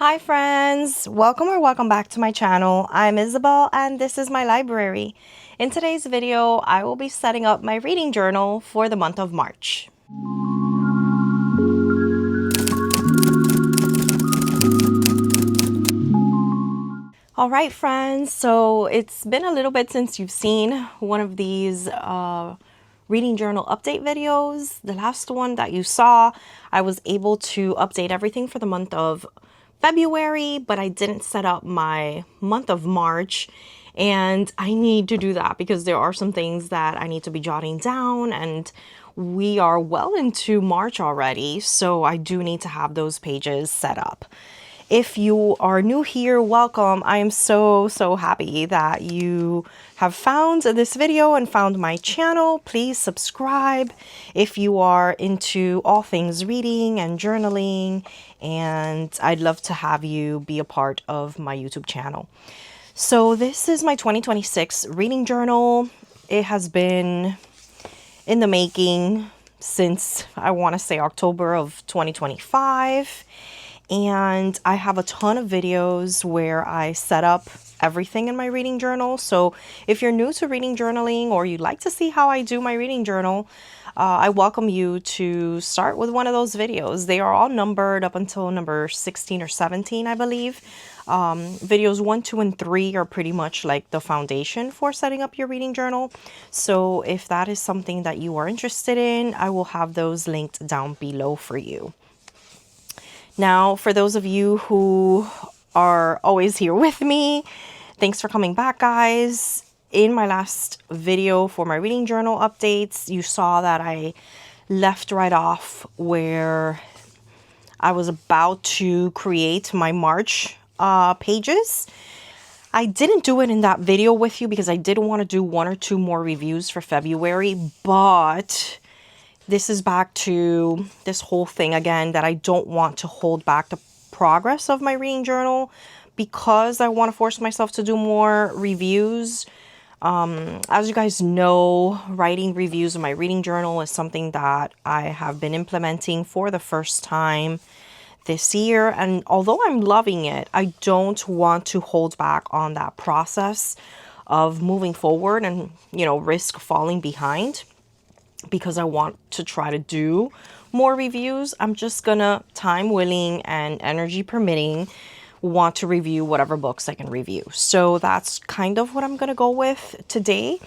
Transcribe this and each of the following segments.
Hi friends, welcome back to my channel. I'm Isabel and this is my library. In today's video, I will be setting up my reading journal for the month of March. All right friends, so it's been a little bit since you've seen one of these reading journal update videos. The last one that you saw, I was able to update everything for the month of February, but I didn't set up my month of March, and I need to do that because there are some things that I need to be jotting down, and we are well into March already, so I do need to have those pages set up. If you are new here, welcome. I am so happy that you have found this video and found my channel. Please subscribe if you are into all things reading and journaling, and I'd love to have you be a part of my YouTube channel. So this is my 2026 reading journal. It has been in the making since, I want to say, October of 2025. And I have a ton of videos where I set up everything in my reading journal. So if you're new to reading journaling or you'd like to see how I do my reading journal, I welcome you to start with one of those videos. They are all numbered up until number 16 or 17, I believe. Videos 1, 2, and 3 are pretty much like the foundation for setting up your reading journal. So if that is something that you are interested in, I will have those linked down below for you. Now, for those of you who are always here with me, thanks for coming back, guys. In my last video for my reading journal updates, you saw that I left right off where I was about to create my March pages. I didn't do it in that video with you because I did want to do 1 or 2 more reviews for February, but this is back to this whole thing again that I don't want to hold back the progress of my reading journal because I want to force myself to do more reviews. As you guys know, writing reviews of my reading journal is something that I have been implementing for the first time this year. And although I'm loving it, I don't want to hold back on that process of moving forward and, risk falling behind. Because I want to try to do more reviews. I'm just gonna, time willing and energy permitting, want to review whatever books I can review. So that's kind of what I'm gonna go with today.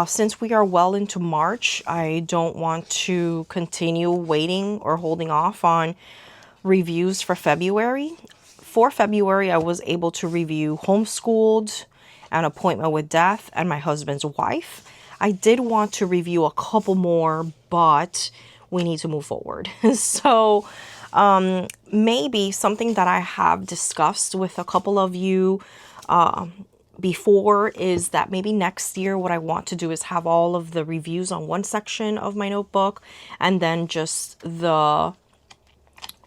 Since we are well into March, I don't want to continue waiting or holding off on reviews for February. For February, I was able to review Homeschooled, An Appointment with Death, and My Husband's Wife. I did want to review a couple more, but we need to move forward. So maybe something that I have discussed with a couple of you before is that maybe next year what I want to do is have all of the reviews on one section of my notebook and then just the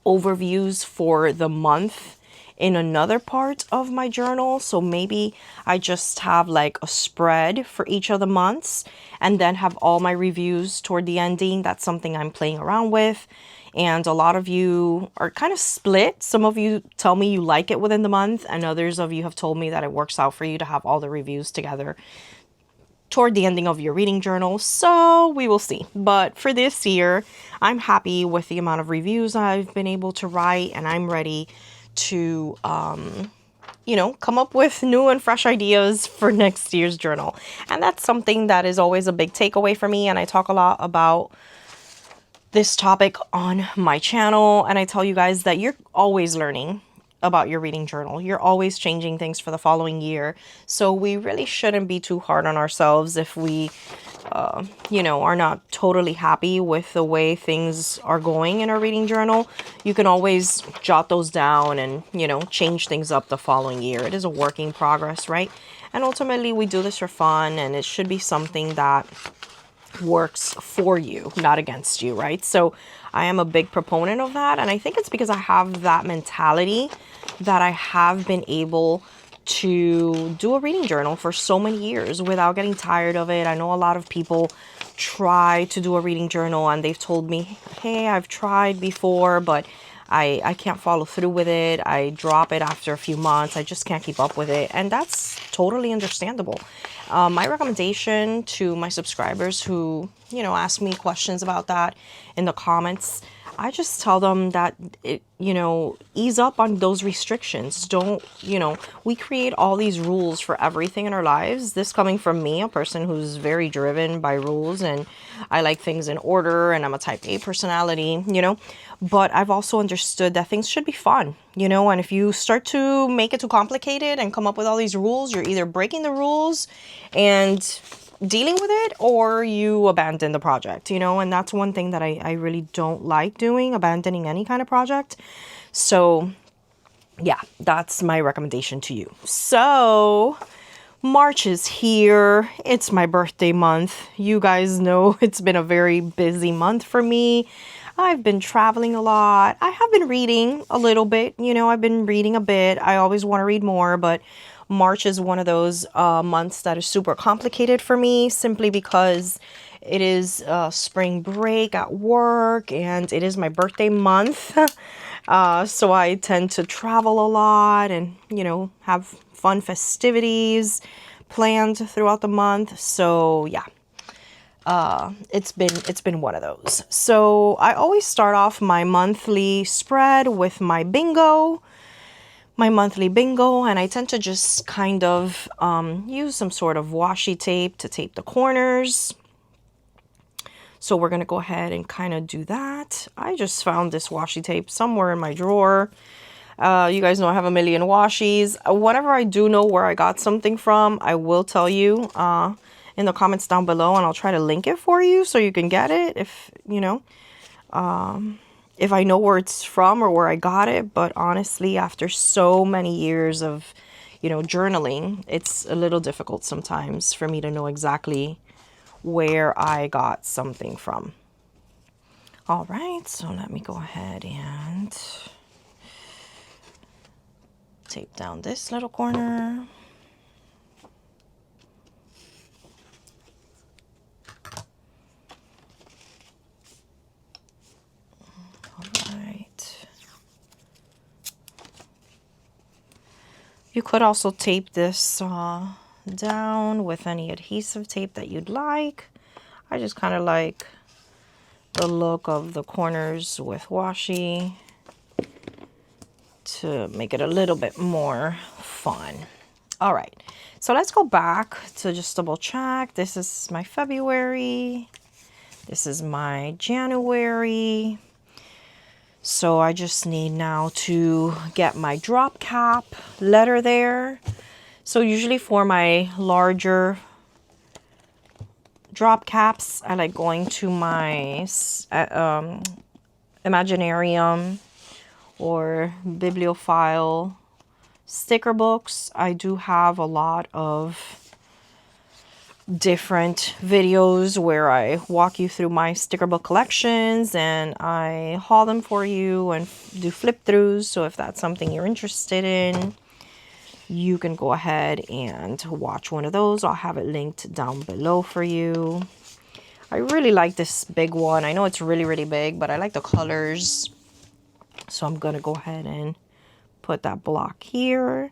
overviews for the month in another part of my journal. So maybe I just have like a spread for each of the months and then have all my reviews toward the ending. That's something I'm playing around with. And a lot of you are kind of split. Some of you tell me you like it within the month, and others of you have told me that it works out for you to have all the reviews together toward the ending of your reading journal. So we will see. But for this year, I'm happy with the amount of reviews I've been able to write, and I'm ready to come up with new and fresh ideas for next year's journal. And that's something that is always a big takeaway for me, and I talk a lot about this topic on my channel, and I tell you guys that you're always learning about your reading journal. You're always changing things for the following year, so we really shouldn't be too hard on ourselves if we are not totally happy with the way things are going in our reading journal. You can always jot those down and, change things up the following year. It is a work in progress, right? And ultimately, we do this for fun, and it should be something that works for you, not against you, right? So I am a big proponent of that, and I think it's because I have that mentality that I have been able to do a reading journal for so many years without getting tired of it. I know a lot of people try to do a reading journal and they've told me, hey, I've tried before, but I can't follow through with it. I drop it after a few months. I just can't keep up with it. And that's totally understandable. My recommendation to my subscribers who, you know, ask me questions about that in the comments, I just tell them that, you know, ease up on those restrictions. Don't, you know, we create all these rules for everything in our lives. This coming from me, a person who's very driven by rules, and I like things in order, and I'm a type A personality, you know, but I've also understood that things should be fun, you know, and if you start to make it too complicated and come up with all these rules, you're either breaking the rules and dealing with it, or you abandon the project, you know, and that's one thing that I really don't like doing, abandoning any kind of project. So yeah, that's my recommendation to you. So March is here. It's my birthday month. You guys know it's been a very busy month for me. I've been traveling a lot. I have been reading a little bit. You know, I've been reading a bit. I always want to read more, but March is one of those months that is super complicated for me, simply because it is spring break at work and it is my birthday month. So I tend to travel a lot and, you know, have fun festivities planned throughout the month. So yeah, it's been one of those. So I always start off my monthly spread with my monthly bingo, and I tend to just kind of use some sort of washi tape to tape the corners. So we're going to go ahead and kind of do that. I just found this washi tape somewhere in my drawer. You guys know I have a million washies. Whenever I do know where I got something from, I will tell you in the comments down below, and I'll try to link it for you so you can get it if, you know, if I know where it's from or where I got it. But honestly, after so many years of, you know, journaling, it's a little difficult sometimes for me to know exactly where I got something from. All right, so let me go ahead and tape down this little corner. All right. You could also tape this down with any adhesive tape that you'd like. I just kind of like the look of the corners with washi to make it a little bit more fun. All right, so let's go back to just double check. This is my February. This is my January. So I just need now to get my drop cap letter there. So usually for my larger drop caps, I like going to my Imaginarium or Bibliophile sticker books. I do have a lot of different videos where I walk you through my sticker book collections and I haul them for you and do flip throughs. So if that's something you're interested in, you can go ahead and watch one of those. I'll have it linked down below for you. I really like this big one. I know it's really, really big, but I like the colors. So I'm going to go ahead and put that block here.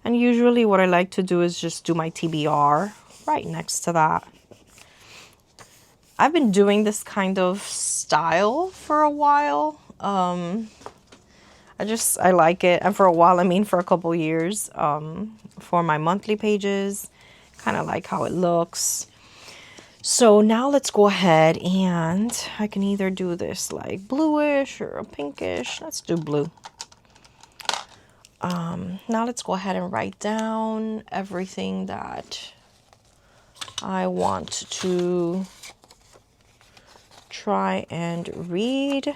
And usually what I like to do is just do my TBR right next to that. I've been doing this kind of style for a while. I like it. And for a while, I mean for a couple years, for my monthly pages, kind of like how it looks. So now let's go ahead and I can either do this like bluish or a pinkish. Let's do blue. Now let's go ahead and write down everything that I want to try and read.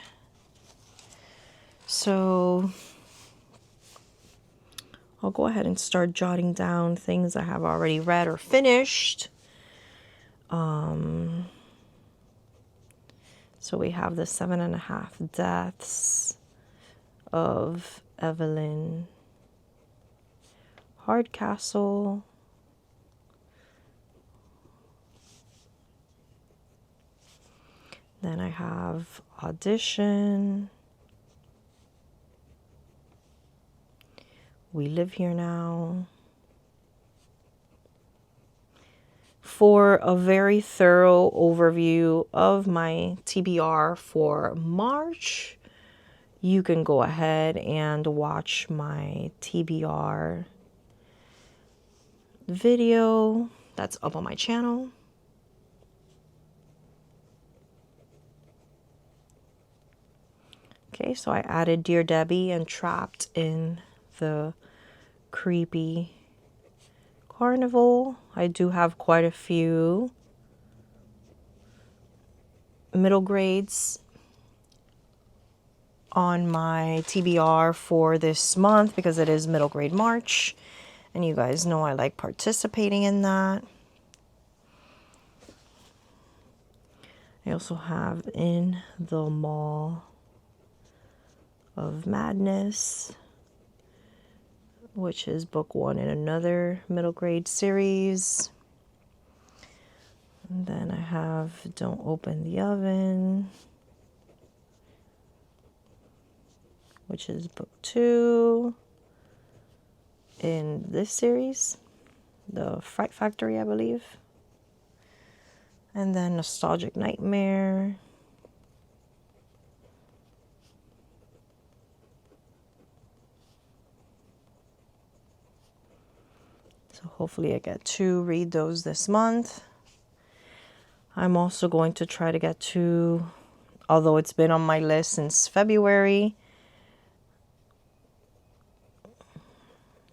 So I'll go ahead and start jotting down things I have already read or finished. So we have the 7.5 Deaths of Evelyn Hardcastle. Then I have Audition. We Live Here Now. For a very thorough overview of my TBR for March, you can go ahead and watch my TBR video that's up on my channel. Okay, so I added Dear Debbie and Trapped in the Creepy Carnival. I do have quite a few middle grades on my TBR for this month because it is middle grade March, and you guys know I like participating in that. I also have In the Mall of Madness, which is book 1 in another middle grade series. And then I have Don't Open the Oven, which is book 2 in this series, The Fright Factory, I believe. And then Nostalgic Nightmare. So hopefully I get to read those this month. I'm also going to try to get to, although it's been on my list since February,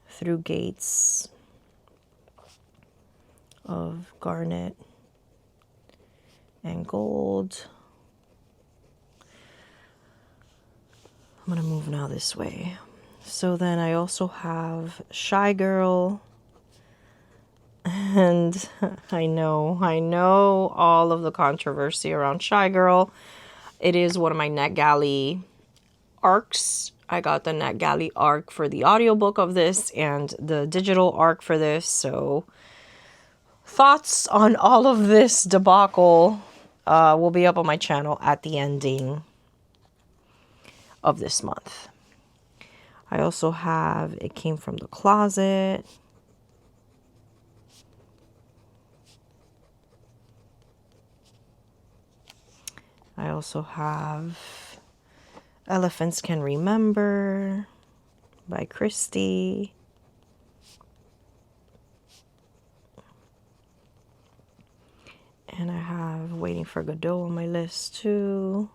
Through Gates of Garnet and Gold. I'm going to move now this way. So then I also have Shy Girl. And I know all of the controversy around Shy Girl. It is one of my NetGalley arcs. I got the NetGalley arc for the audiobook of this and the digital arc for this. So thoughts on all of this debacle will be up on my channel at the ending of this month. I also have It Came From the Closet. I also have Elephants Can Remember by Christy. And I have Waiting for Godot on my list too.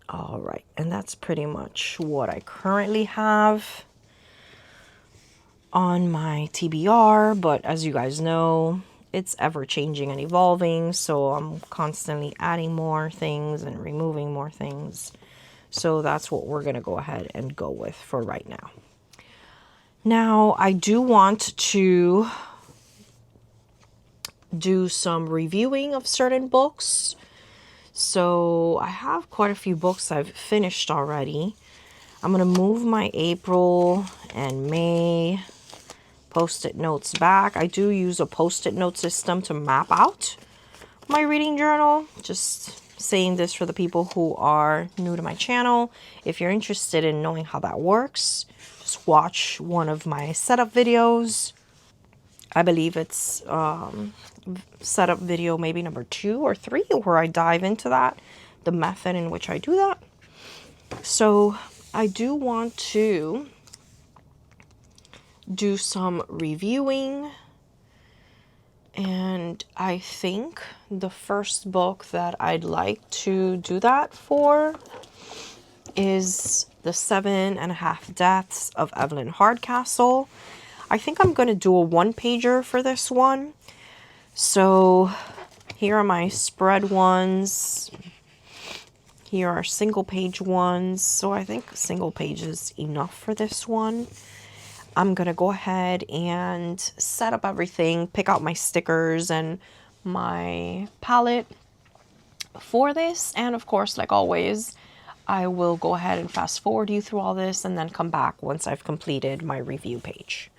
All right, and that's pretty much what I currently have on my TBR, but as you guys know, it's ever changing and evolving, so I'm constantly adding more things and removing more things. So that's what we're going to go ahead and go with for right now. Now, I do want to do some reviewing of certain books. So I have quite a few books I've finished already. I'm going to move my April and May Post-it notes back. I do use a Post-it note system to map out my reading journal. Just saying this for the people who are new to my channel. If you're interested in knowing how that works, just watch one of my setup videos. I believe it's setup video maybe number 2 or 3 where I dive into that, the method in which I do that. So I do want to do some reviewing, and I think the first book that I'd like to do that for is The 7.5 Deaths of Evelyn Hardcastle. I think I'm going to do a 1-pager for this one. So here are my spread ones. Here are single page ones. So I think single page is enough for this one. I'm going to go ahead and set up everything, pick out my stickers and my palette for this. And of course, like always, I will go ahead and fast forward you through all this and then come back once I've completed my review page.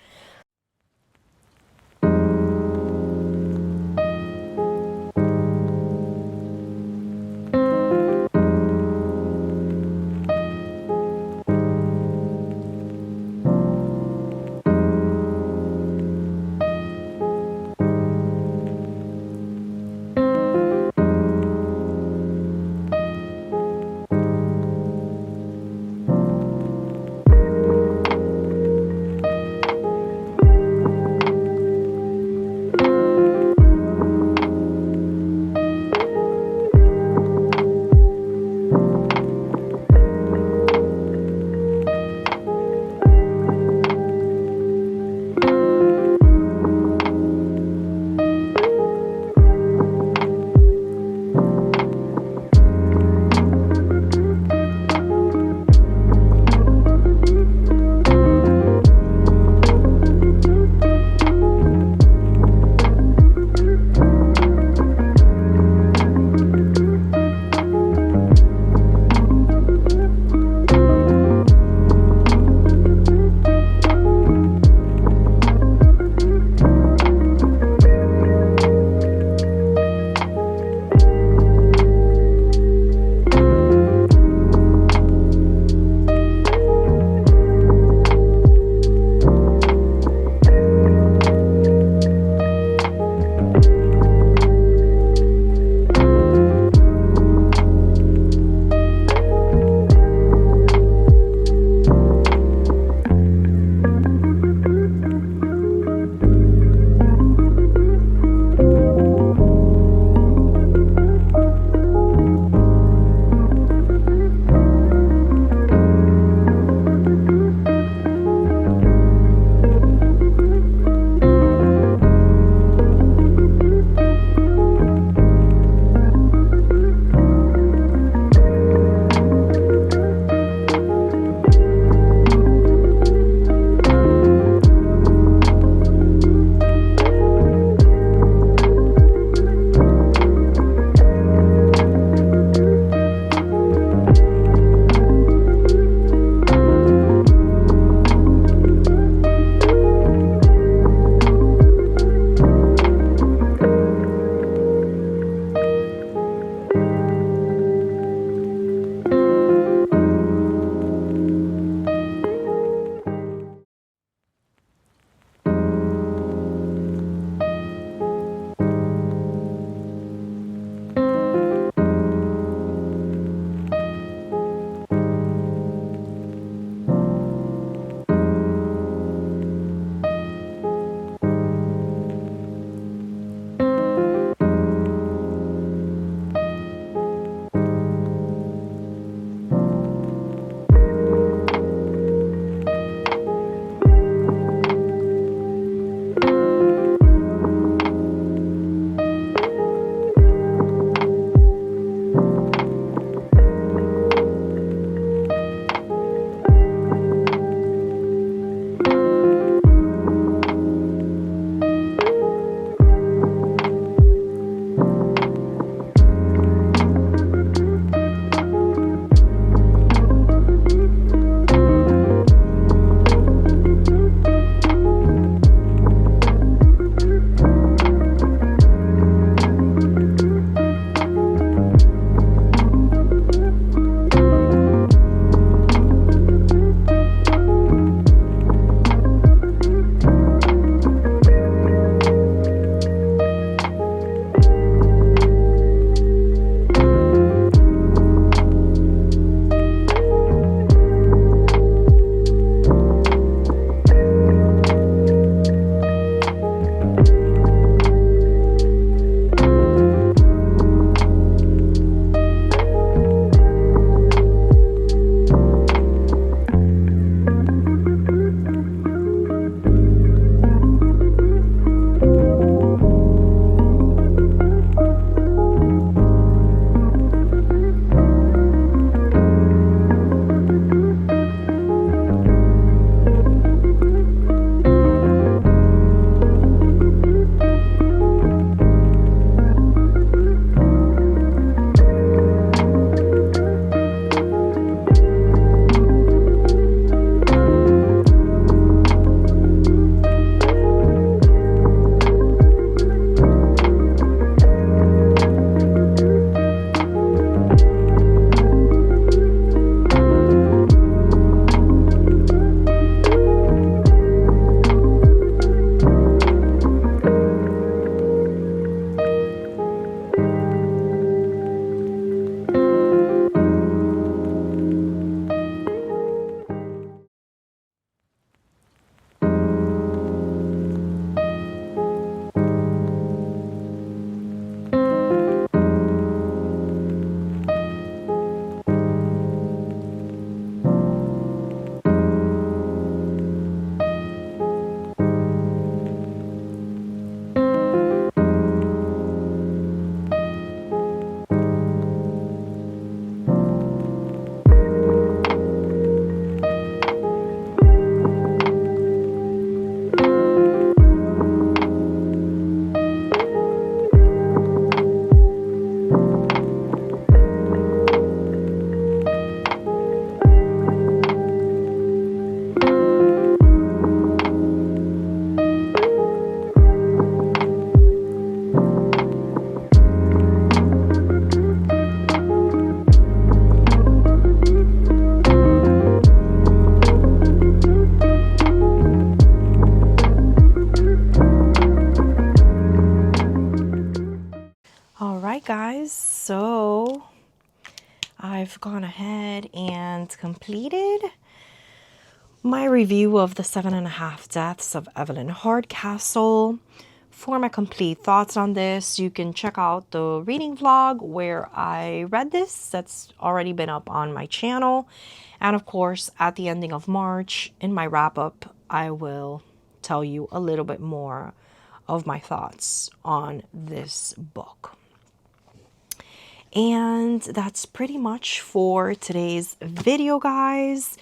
gone ahead and completed my review of the 7.5 Deaths of Evelyn Hardcastle. For my complete thoughts on this, you can check out the reading vlog where I read this. That's already been up on my channel. And of course, at the ending of March, in my wrap-up, I will tell you a little bit more of my thoughts on this book. And that's pretty much for today's video, guys.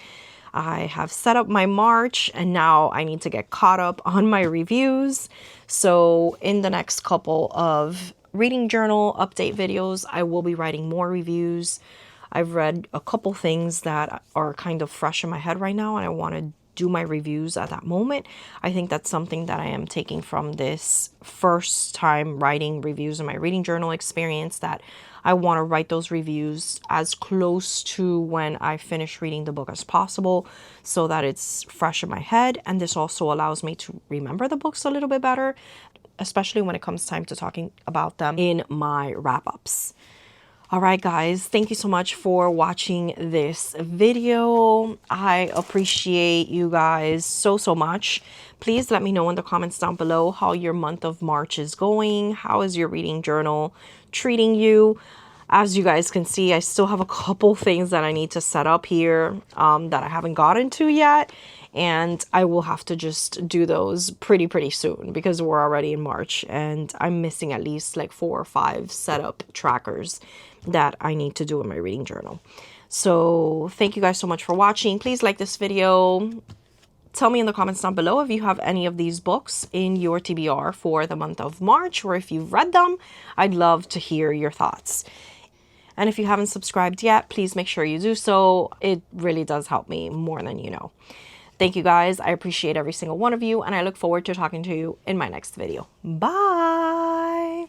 I have set up my March and now I need to get caught up on my reviews. So in the next couple of reading journal update videos, I will be writing more reviews. I've read a couple things that are kind of fresh in my head right now and I want to do my reviews at that moment. I think that's something that I am taking from this first time writing reviews in my reading journal experience, that I want to write those reviews as close to when I finish reading the book as possible so that it's fresh in my head. And this also allows me to remember the books a little bit better, especially when it comes time to talking about them in my wrap-ups. All right, guys, thank you so much for watching this video. I appreciate you guys so much. Please let me know in the comments down below how your month of March is going. How is your reading journal treating you? As you guys can see, I still have a couple things that I need to set up here that I haven't gotten to yet. And I will have to just do those pretty soon because we're already in March and I'm missing at least like 4 or 5 setup trackers that I need to do in my reading journal. So thank you guys so much for watching. Please like this video. Tell me in the comments down below if you have any of these books in your TBR for the month of March, or if you've read them. I'd love to hear your thoughts. And if you haven't subscribed yet, please make sure you do so. It really does help me more than you know. Thank you guys. I appreciate every single one of you, and I look forward to talking to you in my next video. Bye.